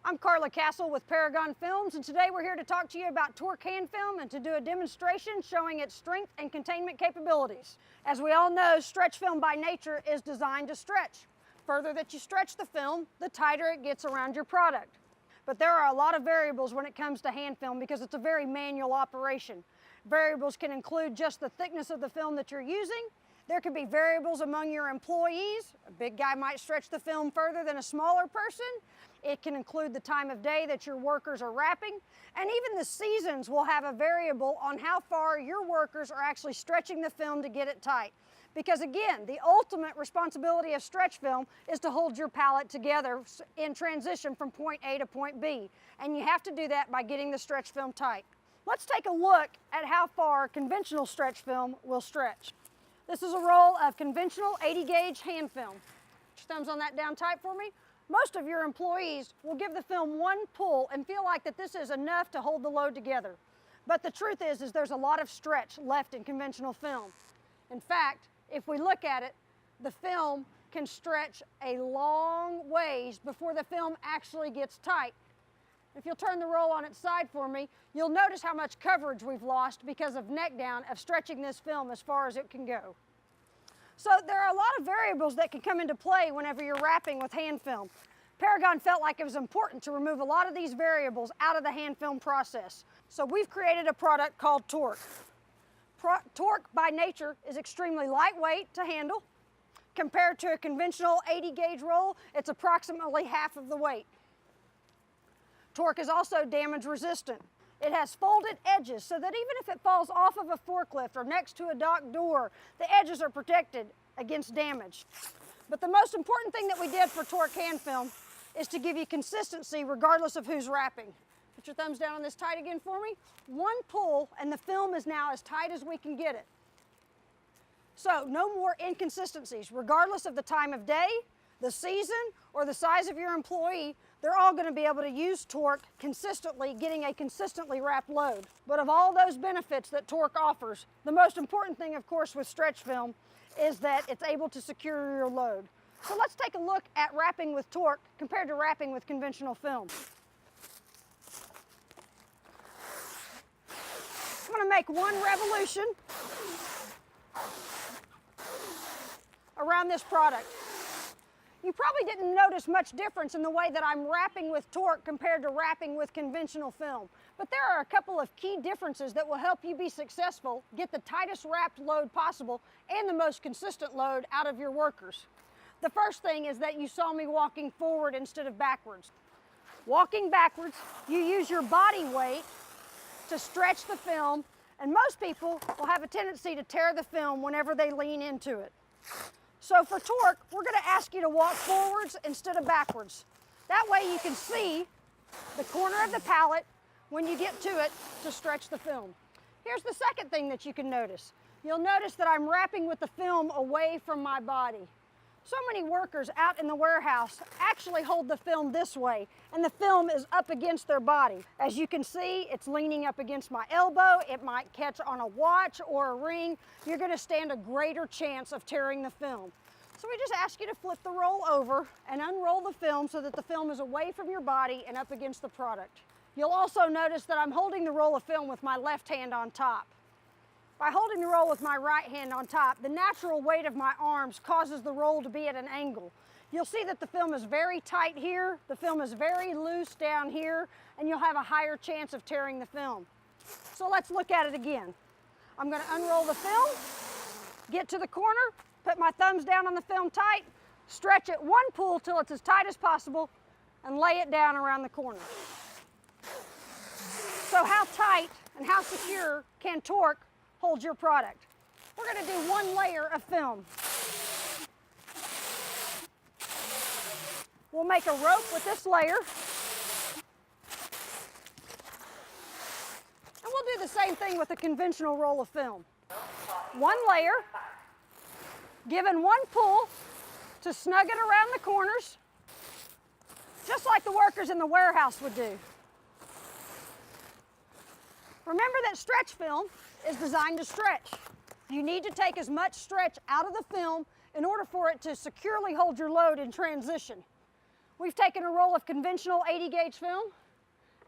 I'm Carla Castle with Paragon Films, and today we're here to talk to you about Torque Hand Film and to do a demonstration showing its strength and containment capabilities. As we all know, stretch film by nature is designed to stretch. Further that you stretch the film, the tighter it gets around your product. But there are a lot of variables when it comes to hand film because it's a very manual operation. Variables can include just the thickness of the film that you're using. There could be variables among your employees. A big guy might stretch the film further than a smaller person. It can include the time of day that your workers are wrapping. And even the seasons will have a variable on how far your workers are actually stretching the film to get it tight. Because again, the ultimate responsibility of stretch film is to hold your pallet together in transition from point A to point B. And you have to do that by getting the stretch film tight. Let's take a look at how far conventional stretch film will stretch. This is a roll of conventional 80 gauge hand film. Put your thumbs on that down tight for me. Most of your employees will give the film one pull and feel like that this is enough to hold the load together. But the truth is there's a lot of stretch left in conventional film. In fact, if we look at it, the film can stretch a long ways before the film actually gets tight. If you'll turn the roll on its side for me, you'll notice how much coverage we've lost because of neck down of stretching this film as far as it can go. So there are a lot of variables that can come into play whenever you're wrapping with hand film. Paragon felt like it was important to remove a lot of these variables out of the hand film process. So we've created a product called Torque. Torque by nature is extremely lightweight to handle. Compared to a conventional 80 gauge roll, it's approximately half of the weight. Torque is also damage resistant. It has folded edges so that even if it falls off of a forklift or next to a dock door, the edges are protected against damage. But the most important thing that we did for Torque Hand Film is to give you consistency regardless of who's wrapping. Put your thumbs down on this tight again for me. One pull and the film is now as tight as we can get it. So no more inconsistencies. Regardless of the time of day, the season, or the size of your employee, they're all going to be able to use Torque consistently, getting a consistently wrapped load. But of all those benefits that Torque offers, the most important thing, of course, with stretch film is that it's able to secure your load. So let's take a look at wrapping with Torque compared to wrapping with conventional film. I'm going to make one revolution around this product. You probably didn't notice much difference in the way that I'm wrapping with Torque compared to wrapping with conventional film. But there are a couple of key differences that will help you be successful, get the tightest wrapped load possible, and the most consistent load out of your workers. The first thing is that you saw me walking forward instead of backwards. Walking backwards, you use your body weight to stretch the film, and most people will have a tendency to tear the film whenever they lean into it. So for Torque, we're going to ask you to walk forwards instead of backwards. That way you can see the corner of the pallet when you get to it to stretch the film. Here's the second thing that you can notice. You'll notice that I'm wrapping with the film away from my body. So many workers out in the warehouse actually hold the film this way, and the film is up against their body. As you can see, it's leaning up against my elbow. It might catch on a watch or a ring. You're going to stand a greater chance of tearing the film. So we just ask you to flip the roll over and unroll the film so that the film is away from your body and up against the product. You'll also notice that I'm holding the roll of film with my left hand on top. By holding the roll with my right hand on top, the natural weight of my arms causes the roll to be at an angle. You'll see that the film is very tight here, the film is very loose down here, and you'll have a higher chance of tearing the film. So let's look at it again. I'm going to unroll the film, get to the corner, put my thumbs down on the film tight, stretch it one pull till it's as tight as possible, and lay it down around the corner. So how tight and how secure can Torque hold your product? We're going to do one layer of film. We'll make a rope with this layer. And we'll do the same thing with a conventional roll of film. One layer, given one pull to snug it around the corners, just like the workers in the warehouse would do. Remember that stretch film is designed to stretch. You need to take as much stretch out of the film in order for it to securely hold your load in transition. We've taken a roll of conventional 80 gauge film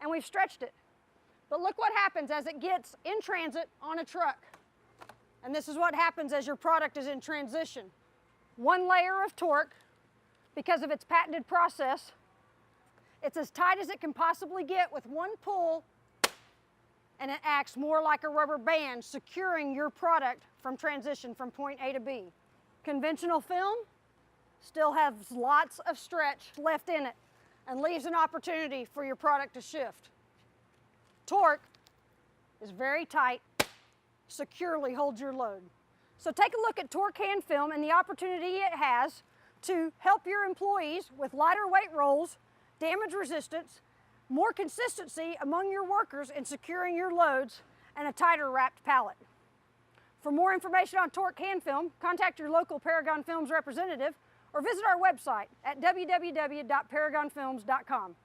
and we've stretched it. But look what happens as it gets in transit on a truck. And this is what happens as your product is in transition. One layer of torque, because of its patented process, it's as tight as it can possibly get with one pull, and it acts more like a rubber band, securing your product from transition from point A to B. Conventional film still has lots of stretch left in it and leaves an opportunity for your product to shift. Torque is very tight, securely holds your load. So take a look at Torque Hand Film and the opportunity it has to help your employees with lighter weight rolls, damage resistance, more consistency among your workers in securing your loads, and a tighter wrapped pallet. For more information on Torque Hand Film, contact your local Paragon Films representative or visit our website at www.paragonfilms.com.